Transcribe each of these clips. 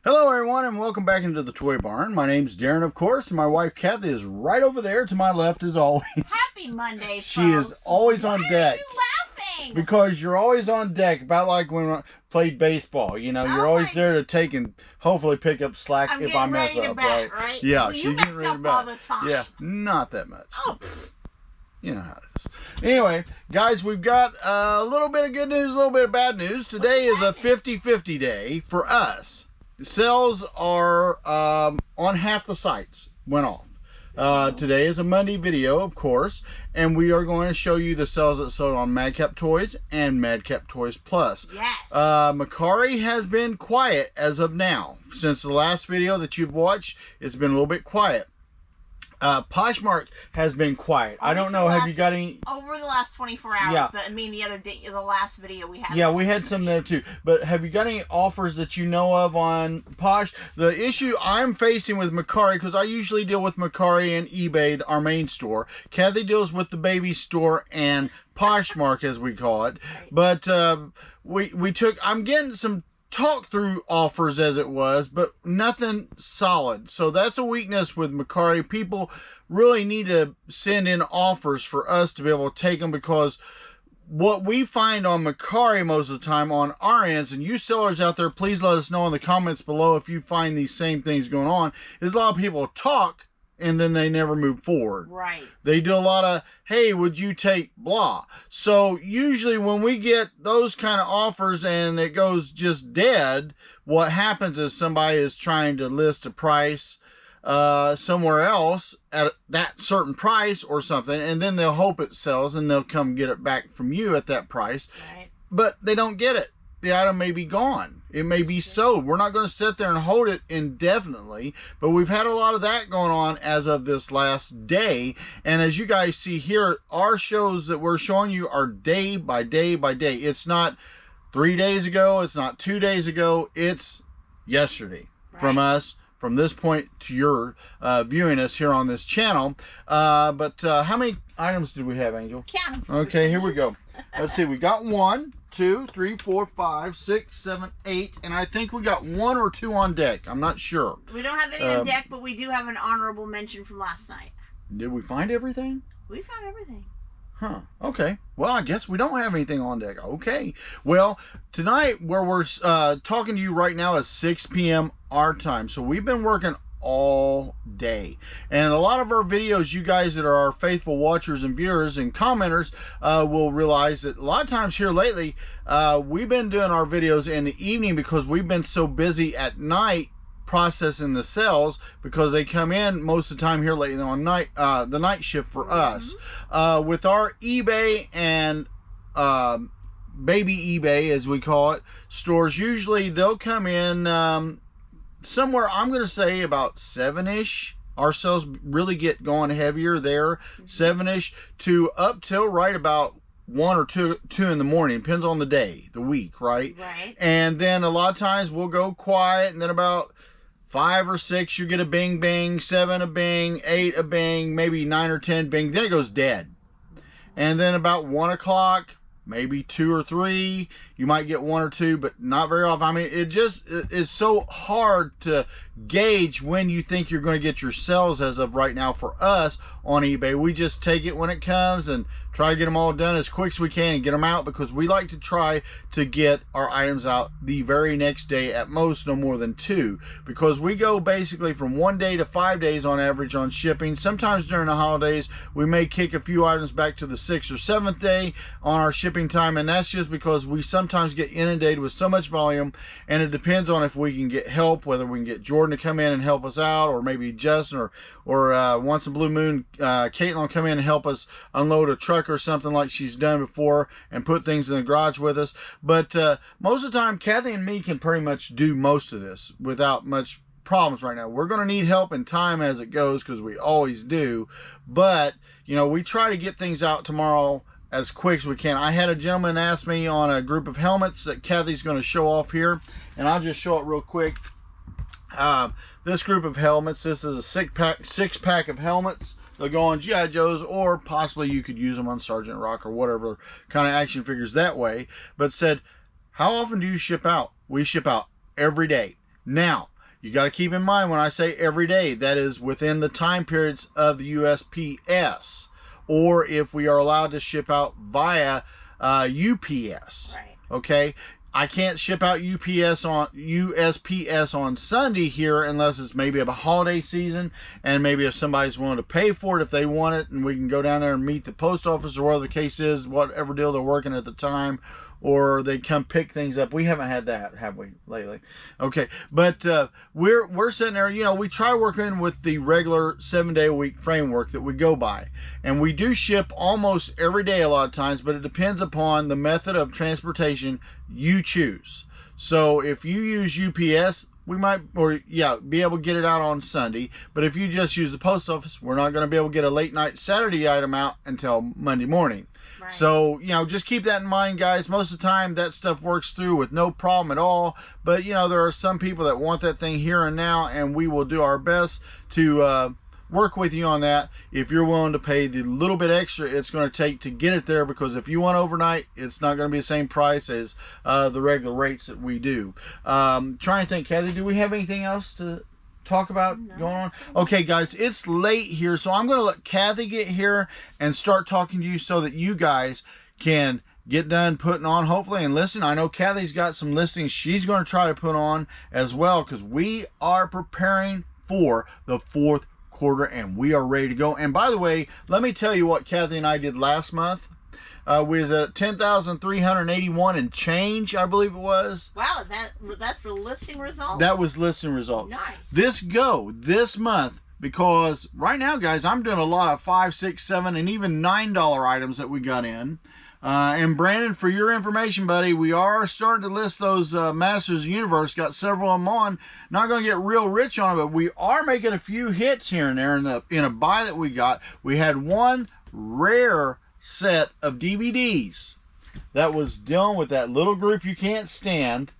Hello everyone and welcome back into the Toy Barn. My name's Darren, of course, and my wife Kathy is right over there to my left as always. Happy Monday, folks. She is always on deck. Why are you laughing? Because you're always on deck, about like when I played baseball. You know, you're always there to take and hopefully pick up slack if I mess up, right? Yeah, well, she's getting ready to bat. All the time. Yeah, not that much. Oh, you know how it is. Anyway, guys, we've got a little bit of good news, a little bit of bad news. Today is a 50-50 day for us. Sales are on half the sites went off. Today is a Monday video, of course, and we are going to show you the sales that sold on Madcap Toys and Madcap Toys Plus. Yes. Macari has been quiet as of now. Since the last video that you've watched, it's been a little bit quiet. Poshmark has been quiet. I don't know. Have you got any over the last 24 hours? Yeah. But I mean, the other day, the last video we had. Yeah, we had some there too. But have you got any offers that you know of on Posh? The issue I'm facing with Macari, because I usually deal with Macari and eBay, our main store. Kathy deals with the baby store and Poshmark, as we call it. But I'm getting some talk through offers as it was, but nothing solid. So that's a weakness with Macari. People really need to send in offers for us to be able to take them, because what we find on Macari most of the time on our ends, and you sellers out there, please let us know in the comments below if you find these same things going on, is a lot of people talk and then they never move forward. Right. They do a lot of, hey, would you take blah? So usually when we get those kind of offers and it goes just dead, what happens is somebody is trying to list a price somewhere else at that certain price or something, and then they'll hope it sells and they'll come get it back from you at that price. Right. But they don't get it. The item may be gone. It may be sold. We're not going to sit there and hold it indefinitely, but we've had a lot of that going on as of this last day. And as you guys see here, our shows that we're showing you are day by day by day. It's not 3 days ago. It's not 2 days ago. It's yesterday from us. From this point to your viewing us here on this channel. But how many items did we have, Angel? Count them. Okay, here we go. Let's see. We got 1, 2, 3, 4, 5, 6, 7, 8, and I think we got 1 or 2 on deck. I'm not sure. We don't have any on deck, but we do have an honorable mention from last night. Did we find everything? We found everything. Huh. Okay. Well, I guess we don't have anything on deck. Okay. Well, tonight, where we're talking to you right now is 6 p.m. our time. So we've been working all day. And a lot of our videos, you guys that are our faithful watchers and viewers and commenters will realize that a lot of times here lately, we've been doing our videos in the evening because we've been so busy at night processing the sales, because they come in most of the time here lately on night, the night shift for us. With our eBay and baby eBay, as we call it, stores, usually they'll come in somewhere, I'm going to say about 7-ish. Our sales really get going heavier there, 7-ish to up till right about 1 or 2 in the morning. Depends on the day, the week, right? Right. And then a lot of times we'll go quiet, and then about 5 or 6 you get a bing bing, 7 a bing, 8 a bing, maybe 9 or 10 bing. Then it goes dead. And then about 1 o'clock, maybe 2 or 3, you might get 1 or 2, but not very often. I mean, it just is so hard to gauge when you think you're going to get your sales as of right now for us on eBay. We just take it when it comes and try to get them all done as quick as we can and get them out, because we like to try to get our items out the very next day, at most no more than 2, because we go basically from 1 day to 5 days on average on shipping. Sometimes during the holidays we may kick a few items back to the 6th or 7th day on our shipping time, and that's just because we sometimes get inundated with so much volume, and it depends on if we can get help, whether we can get Jordan to come in and help us out, or maybe Justin, or once a blue moon, Caitlin will come in and help us unload a truck or something like she's done before and put things in the garage with us. But most of the time, Kathy and me can pretty much do most of this without much problems right now. We're going to need help in time as it goes, because we always do. But, you know, we try to get things out tomorrow as quick as we can. I had a gentleman ask me on a group of helmets that Kathy's going to show off here, and I'll just show it real quick. This group of helmets, this is a six pack of helmets. They'll go on G.I. Joes, or possibly you could use them on Sergeant Rock or whatever kind of action figures that way. But said, how often do you ship out? We ship out every day. Now, you got to keep in mind when I say every day, that is within the time periods of the USPS, or if we are allowed to ship out via UPS. Right. Okay. I can't ship out USPS on Sunday here unless it's maybe a holiday season, and maybe if somebody's willing to pay for it if they want it, and we can go down there and meet the post office or whatever the case is, whatever deal they're working at the time, or they come pick things up. We haven't had that, have we, lately? Okay, but we're sitting there, you know, we try working with the regular 7-day-a-week framework that we go by. And we do ship almost every day a lot of times, but it depends upon the method of transportation you choose. So if you use UPS, we might, be able to get it out on Sunday. But if you just use the post office, we're not going to be able to get a late night Saturday item out until Monday morning. Right. So, you know, just keep that in mind, guys. Most of the time, that stuff works through with no problem at all. But, you know, there are some people that want that thing here and now, and we will do our best to work with you on that if you're willing to pay the little bit extra it's going to take to get it there, because if you want overnight, it's not going to be the same price as the regular rates that we do. Trying to think, Kathy, do we have anything else to talk about going on? Okay, guys, it's late here, so I'm going to let Kathy get here and start talking to you so that you guys can get done putting on, hopefully, and listen. I know Kathy's got some listings she's going to try to put on as well, because we are preparing for the fourth quarter and we are ready to go. And by the way, let me tell you what Kathy and I did last month. We was at 10,381 and change, I believe it was. Wow, that's for listing results? That was listing results. Nice. This month, because right now, guys, I'm doing a lot of $5, $6, $7, and even $9 items that we got in. And Brandon, for your information, buddy, we are starting to list those Masters of the Universe. Got several of them on. Not going to get real rich on it, but we are making a few hits here and there in a buy that we got. We had one rare set of DVDs that was dealing with that little group you can't stand.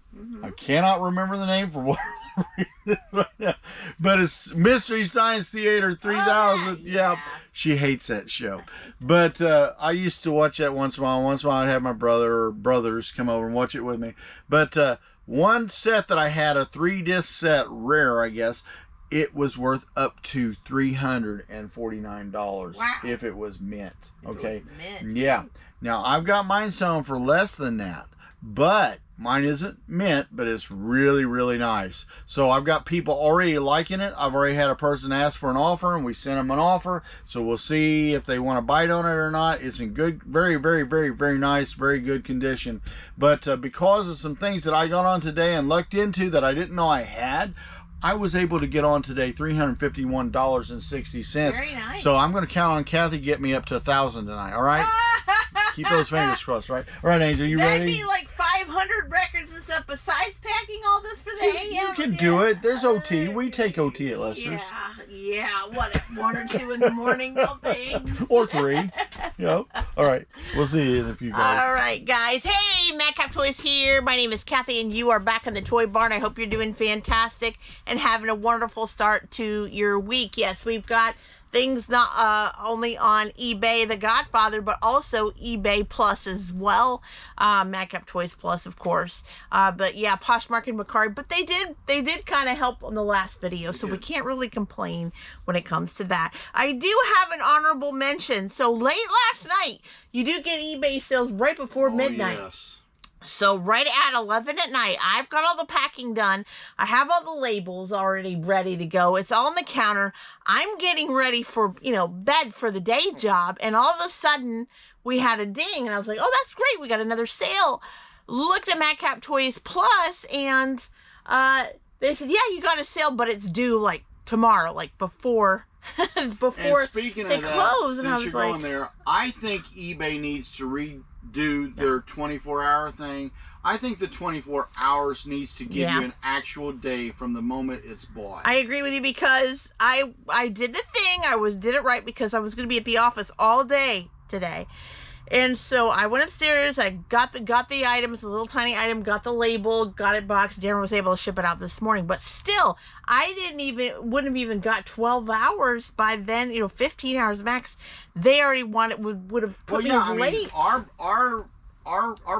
I cannot remember the name for whatever reason right now, but it's Mystery Science Theater 3000. Yeah, she hates that show. But I used to watch that once in a while. Once in a while, I'd have my brother or brothers come over and watch it with me. But one set that I had, a 3-disc set, rare, I guess, it was worth up to $349 if it was mint. Okay. Yeah. Now, I've got mine selling for less than that, but mine isn't mint, but it's really, really nice. So I've got people already liking it. I've already had a person ask for an offer, and we sent them an offer. So we'll see if they want to bite on it or not. It's in good, very, very, very, very nice, very good condition. But because of some things that I got on today and looked into that I didn't know I had, I was able to get on today $351.60. Very nice. So I'm going to count on Kathy to get me up to 1,000 tonight. All right? Keep those fingers crossed, right? All right, Angel, you ready? That'd be like 500 records and stuff besides packing all this for the AM. You can do it. There's OT. We take OT at Lester's. Yeah. What, if 1 or 2 in the morning? No thanks. Or 3. All right. We'll see you in a few guys. All right, guys. Hey, Madcap Toys here. My name is Kathy, and you are back in the Toy Barn. I hope you're doing fantastic and having a wonderful start to your week. Yes, we've got things not only on eBay The Godfather, but also eBay Plus as well. Madcap Toys Plus, of course. But yeah, Poshmark and Macari. But they did kind of help on the last video, so we can't really complain when it comes to that. I do have an honorable mention. So late last night, you do get eBay sales right before midnight. Yes. So right at 11 at night, I've got all the packing done. I have all the labels already ready to go. It's all on the counter. I'm getting ready for, bed for the day job. And all of a sudden, we had a ding. And I was like, oh, that's great. We got another sale. Looked at Madcap Toys Plus, and they said, yeah, you got a sale, but it's due, like, tomorrow, like, before and speaking they of that, close. Since and I was you're like, going there, I think eBay needs to redo their 24-hour thing. I think the 24 hours needs to give you an actual day from the moment it's bought. I agree with you, because I did the thing. Did it right, because I was going to be at the office all day today. And so I went upstairs, I got the items, a little tiny item, got the label, got it boxed. Darren was able to ship it out this morning. But still, I wouldn't have even got 12 hours by then, 15 hours max. They already would have put me late. Our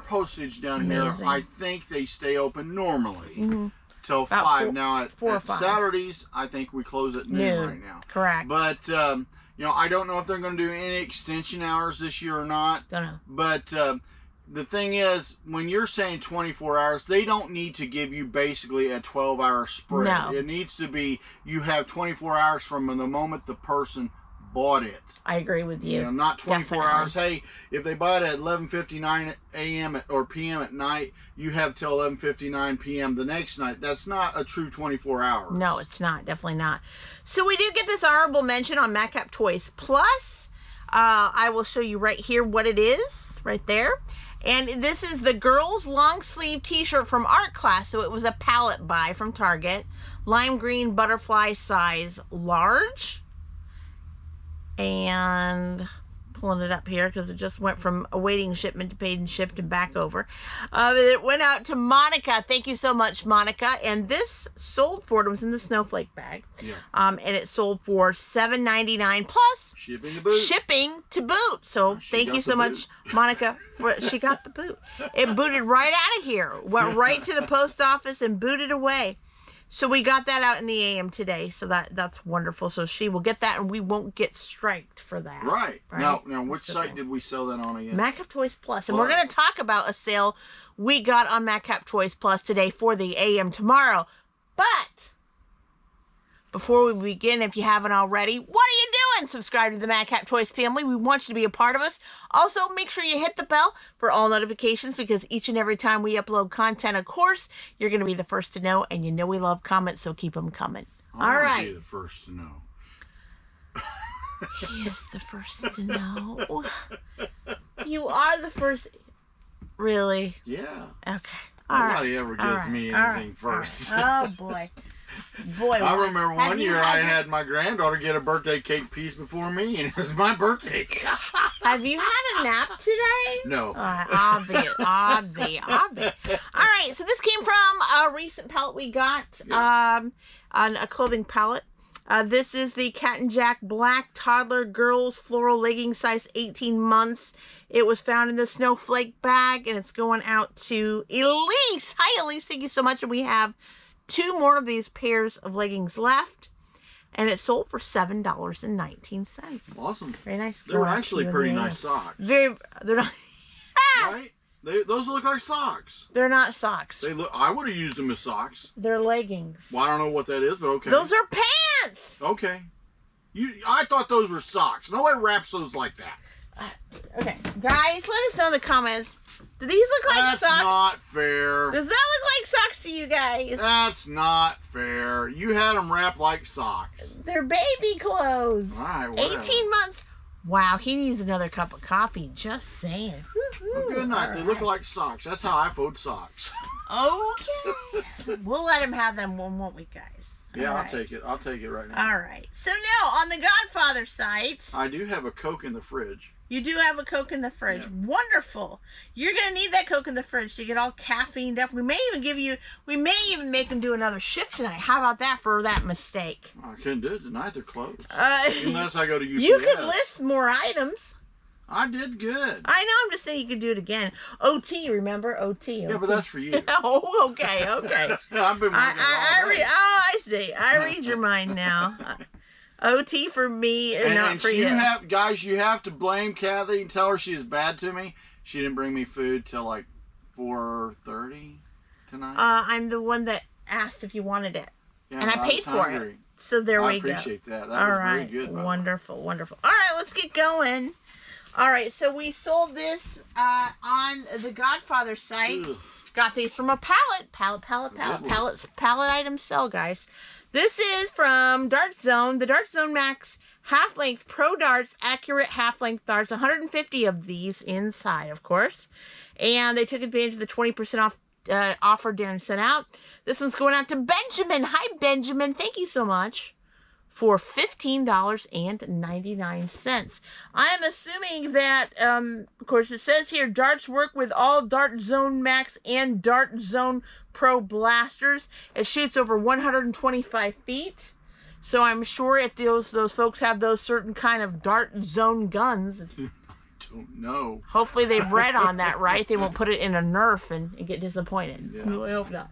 postage down here, I think they stay open normally till About 5. Now at 4 or 5. Saturdays, I think we close at noon right now. Correct. But you know, I don't know if they're going to do any extension hours this year or not. Don't know. But the thing is, when you're saying 24 hours, they don't need to give you basically a 12-hour spread. No. It needs to be you have 24 hours from the moment the person bought it. I agree with you. You know, not 24 Definitely. hours. Hey, if they buy it at 11:59 a.m. or p.m. at night, you have till 11:59 p.m. the next night. That's not a true 24 hours. No, it's not. Definitely not. So we did get this honorable mention on Madcap Toys Plus. I will show you right here what it is, right there. And this is the girls' long sleeve t-shirt from Art Class. So it was a palette buy from Target. Lime green butterfly size large. And pulling it up here because it just went from awaiting shipment to paid and shipped and back over. It went out to Monica. Thank you so much, Monica. And this sold for, it was in the snowflake bag. Yeah. And it sold for $7.99 plus Shipping to boot. shipping to boot. So thank you got so the much, Monica. She got the boot. It booted right out of here. Went right to the post office and booted away. So we got that out in the AM today. So that's wonderful. So she will get that and we won't get striked for that. Right. Now which site did we sell that on again? Madcap Toys Plus. And we're going to talk about a sale we got on Madcap Toys Plus today for the AM tomorrow. But before we begin, if you haven't already, what are you doing? Subscribe to the Madcap Toys family. We want you to be a part of us. Also, make sure you hit the bell for all notifications because each and every time we upload content, of course, you're going to be the first to know. And you know we love comments, so keep them coming. All right. Be the first to know. He is the first to know. You are the first. Really? Yeah. Okay. Nobody ever gives me anything first. Oh, boy. Boy, I remember one year I had had my granddaughter get a birthday cake piece before me, and it was my birthday. Have you had a nap today? No. Obvious. All right, so this came from a recent palette we got, on a clothing palette. This is the Cat and Jack Black Toddler Girls Floral Legging size 18 months. It was found in the snowflake bag, and it's going out to Elise. Hi, Elise. Thank you so much. And we have 2 more of these pairs of leggings left, and it sold for $7.19. Awesome. Very nice. They were actually pretty nice socks. They're not. Right? Those look like socks. They're not socks. They look. I would have used them as socks. They're leggings. Well, I don't know what that is, but okay. Those are pants. Okay. I thought those were socks. Nobody wraps those like that. Okay, guys, let us know in the comments. Do these look like That's socks? That's not fair. Does that look like socks to you guys? That's not fair. You had them wrapped like socks. They're baby clothes. All right, whatever. 18 months. Wow, he needs another cup of coffee. Just saying. Well, good night. They look like socks. That's how I fold socks. Okay. We'll let him have them, won't we, guys? Yeah, All I'll take it. I'll take it right now. All right. So now, on the Godfather site, I do have a Coke in the fridge. you do have a Coke in the fridge. Yeah. Wonderful. You're going to need that Coke in the fridge to get all caffeined up. We may even make them do another shift tonight. How about that for that mistake? I couldn't do it tonight. They're closed. Unless I go to UPS. You could list more items. I did good. I know. I'm just saying you could do it again. OT, remember? OT. Yeah, but that's for you. Oh, okay. I've been working I see. I read your mind now. OT for me and not for you. Guys, you have to blame Kathy and tell her she is bad to me. She didn't bring me food till like 4:30 tonight. I'm the one that asked if you wanted it. Yeah, and I paid for it. So there we go. I appreciate that. That was very good. Wonderful, wonderful. All right, let's get going. All right, so we sold this on the Godfather site. Ugh. Got these from a pallet. Pallet items sell, guys. This is from Dart Zone. The Dart Zone Max half-length Pro Darts Accurate half-length darts. 150 of these inside, of course. And they took advantage of the 20% off offer Daren sent out. This one's going out to Benjamin. Hi, Benjamin. Thank you so much. For $15.99. I am assuming that, of course, it says here, darts work with all Dart Zone Max and Dart Zone Pro blasters. It shoots over 125 feet. So I'm sure if those folks have those certain kind of Dart Zone guns. I don't know. Hopefully they've read on that, right? They won't put it in a Nerf and get disappointed. Yeah. I hope not.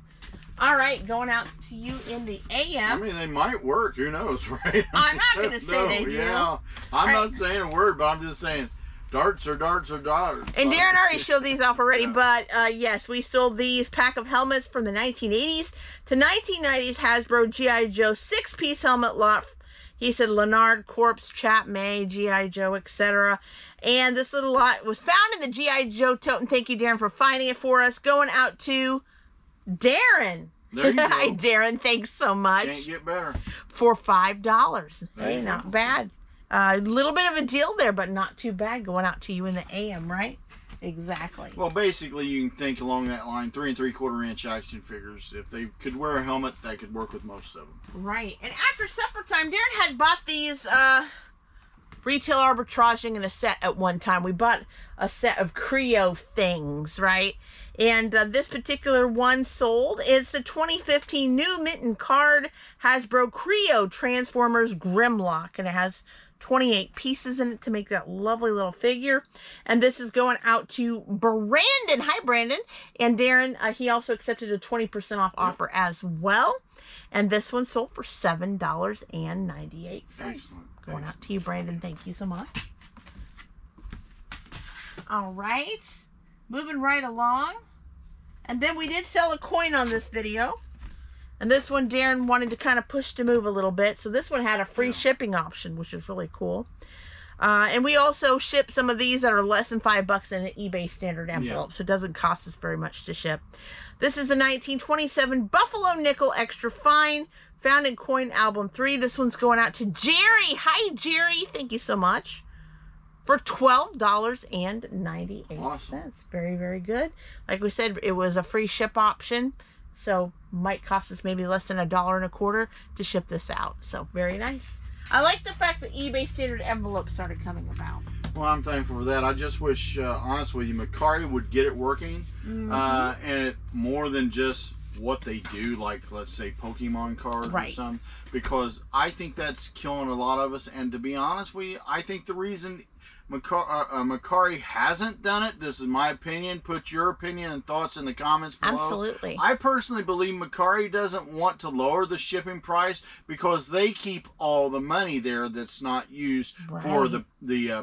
All right, going out to you in the AM. I mean, they might work. Who knows, right? I'm not going to say they do. Yeah, I'm not saying a word, but I'm just saying darts are darts are darts. And Daren already showed these off already, but yes, we sold these pack of helmets from the 1980s to 1990s Hasbro G.I. Joe 6-piece helmet lot. He said Leonard, Corpse, Chap May, G.I. Joe, etc. And this little lot was found in the G.I. Joe tote, and thank you, Daren, for finding it for us. Going out to Daren. There you go. Hi, Daren. Thanks so much. Can't get better. For $5. There Hey, you not go. bad. A little bit of a deal there, but not too bad. Going out to you in the AM, right? Exactly. Well, basically, you can think along that line, 3 3/4 inch action figures. If they could wear a helmet, that could work with most of them. Right. And after supper time, Daren had bought these retail arbitraging in a set at one time. We bought a set of Creo things, right? And this particular one sold. It's the 2015 new mint and card Hasbro Creo Transformers Grimlock, and it has 28 pieces in it to make that lovely little figure. And this is going out to Brandon. Hi, Brandon. And Daren, he also accepted a 20% off offer as well. And this one sold for $7.98. Excellent. Going out to you, Brandon. Thank you so much. All right. Moving right along. And then we did sell a coin on this video. And this one, Daren wanted to kind of push to move a little bit. So this one had a free shipping option, which is really cool. And we also ship some of these that are less than $5 in an eBay standard envelope. So it doesn't cost us very much to ship. This is the 1927 Buffalo Nickel Extra Fine, found in Coin Album 3. This one's going out to Jerry. Hi, Jerry. Thank you so much. For $12.98. Awesome. Very, very good. Like we said, it was a free ship option. So might cost us maybe less than $1.25 to ship this out. So very nice. I like the fact that eBay standard envelopes started coming about. Well, I'm thankful for that. I just wish, honestly, Macari would get it working. And it more than just what they do, like, let's say, Pokemon cards or something. Because I think that's killing a lot of us. And to be honest with you, I think the reason Macari hasn't done it, this is my opinion, put your opinion and thoughts in the comments below. Absolutely. I personally believe Macari doesn't want to lower the shipping price because they keep all the money there that's not used for the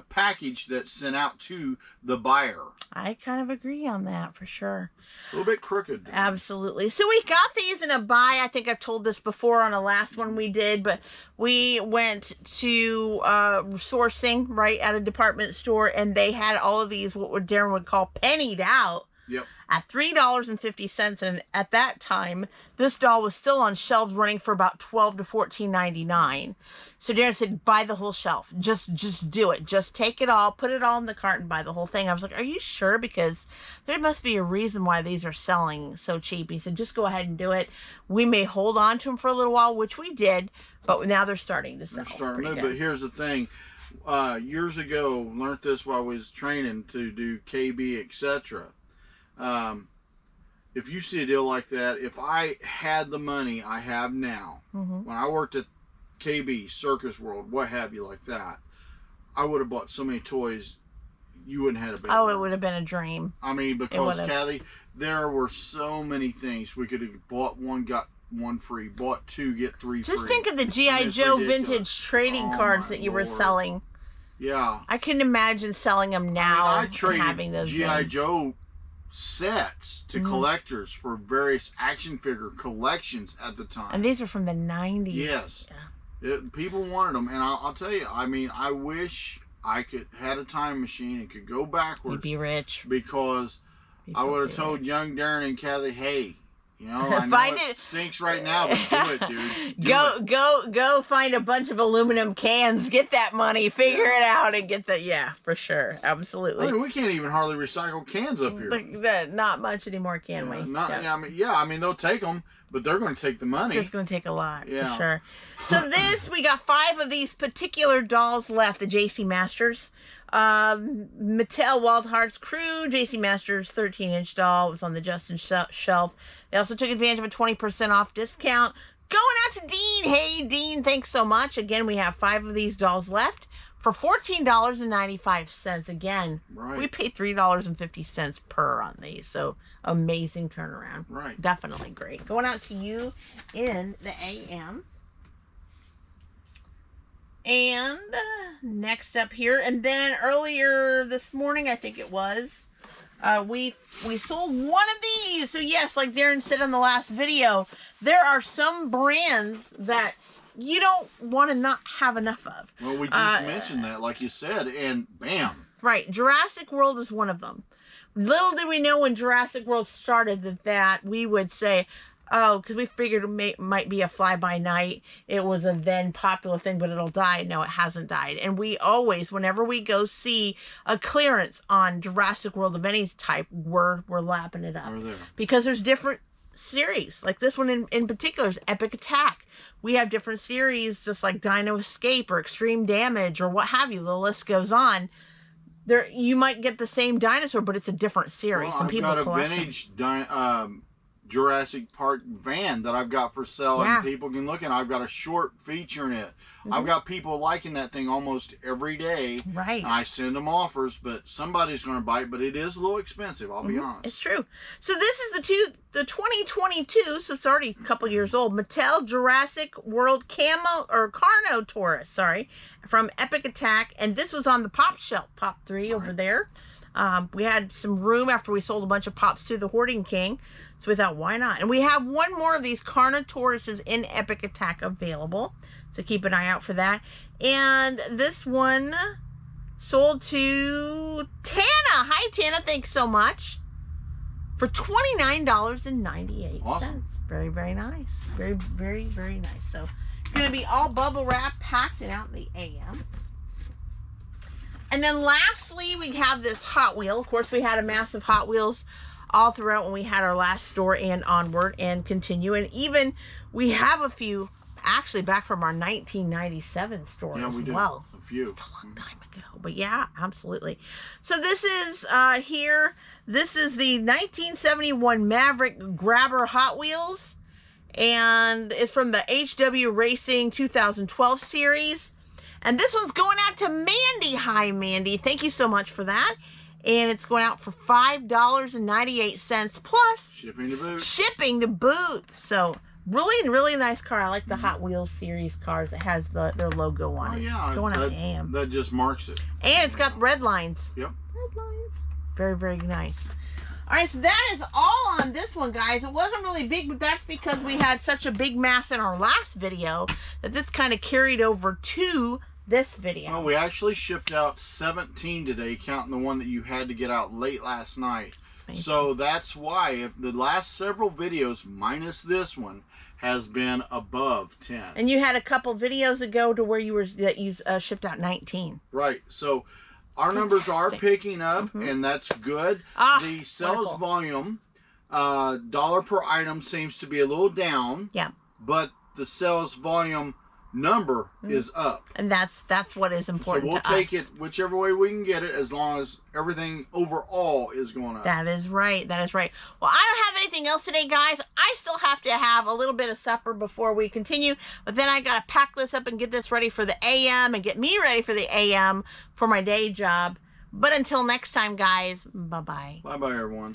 package that's sent out to the buyer. I kind of agree on that for sure. A little bit crooked. Absolutely. So we got these in a buy. I think I've told this before on the last one we did, but we went to sourcing right at a department store, and they had all of these, what Daren would call pennied out. Yep. At $3.50, and at that time, this doll was still on shelves running for about $12 to $14.99. So Daren said, buy the whole shelf. Just do it. Just take it all, put it all in the cart, and buy the whole thing. I was like, are you sure? Because there must be a reason why these are selling so cheap. He said, just go ahead and do it. We may hold on to them for a little while, which we did, but now they're starting to sell. They're starting to move, but here's the thing. Years ago, learned this while I was training to do KB, etc. If you see a deal like that, if I had the money I have now, when I worked at KB, Circus World, what have you like that, I would have bought so many toys, you wouldn't have had a baby. Oh, it would have been a dream. I mean, because, Kathy, there were so many things. We could have bought one, got one free, bought two, get three free. Just think of the G.I. Joe vintage trading cards that you were selling. Yeah. I couldn't imagine selling them now I and traded having those G.I. Joe sets to collectors for various action figure collections at the time. And these are from the 90s. Yes. Yeah. People wanted them. And I'll tell you, I mean, I wish I could had a time machine and could go backwards. You'd be rich. Because I would have told young Daren and Kathy, hey, you know, I find know it stinks right now, but do it, dude. Go find a bunch of aluminum cans, get that money, figure it out, and get the for sure, absolutely. I mean, we can't even hardly recycle cans up here. Not much anymore, can we? I mean, they'll take them, but they're going to take the money. It's going to take a lot, for sure. So we got 5 of these particular dolls left, the JC Masters. Mattel Wild Hearts Crew JC Masters 13-inch doll was on the Justin shelf. They also took advantage of a 20% off discount. Going out to Dean. Hey, Dean, thanks so much. Again, we have 5 of these dolls left for $14.95. Again, Right. we paid $3.50 per on these. So amazing turnaround. Right. Definitely great. Going out to you in the AM. And next up here, and then earlier this morning, I think it was, we sold one of these. So yes, like Daren said in the last video, there are some brands that you don't want to not have enough of. Well, we just mentioned that, like you said, and bam. Right, Jurassic World is one of them. Little did we know when Jurassic World started that we would say, oh, because we figured it might be a fly-by-night. It was a then popular thing, but it'll die. No, it hasn't died. And we always, whenever we go see a clearance on Jurassic World of any type, we're lapping it up. Because there's different series. Like this one in particular is Epic Attack. We have different series, just like Dino Escape or Extreme Damage or what have you. The list goes on. There, you might get the same dinosaur, but it's a different series. Well, Some people I've got a collect vintage Jurassic Park van that I've got for sale, and people can look at. I've got a short feature in it. I've got people liking that thing almost every day. Right. And I send them offers, but somebody's going to bite. But it is a little expensive. I'll be honest. It's true. So this is the 2022. So it's already a couple years old. Mattel Jurassic World Carnotaurus. Sorry, from Epic Attack, and this was on the pop shelf, Pop 3 over there. We had some room after we sold a bunch of pops to the Hoarding King. So we thought, why not? And we have one more of these Carnotauruses in Epic Attack available. So keep an eye out for that. And this one sold to Tana. Hi, Tana. Thanks so much. For $29.98. Awesome. Very, very nice. Very, very, very nice. So going to be all bubble wrap packed and out in the AM. And then lastly, we have this Hot Wheel. Of course, we had a massive Hot Wheels all throughout when we had our last store and onward and continue. And even we have a few actually back from our 1997 store as well. A few. It's a long time ago. But yeah, absolutely. So this is here. This is the 1971 Maverick Grabber Hot Wheels. And it's from the HW Racing 2012 series. And this one's going out to Mandy. Hi, Mandy. Thank you so much for that. And it's going out for $5.98 plus shipping to boot. Shipping to boot. So really, really nice car. I like the Hot Wheels series cars. It has their logo on it. Yeah, going out to AM. That just marks it. And it's got red lines. Yep. Red lines. Very, very nice. All right, so that is all on this one, guys. It wasn't really big, but that's because we had such a big mass in our last video that this kind of carried over to this video. Well, we actually shipped out 17 today, counting the one that you had to get out late last night. So that's why if the last several videos, minus this one, has been above 10. And you had a couple videos ago to where you shipped out 19. Right. So our numbers are picking up, and that's good. The sales volume, dollar per item, seems to be a little down. Yeah. But the sales volume number is up, and that's what is important. So we'll take it whichever way we can get it, as long as everything overall is going up. That is right. That is right. Well, I don't have anything else today, guys. I still have to have a little bit of supper before we continue, but then I gotta pack this up and get this ready for the AM and get me ready for the AM for my day job. But until next time, guys, bye bye. Bye bye, everyone.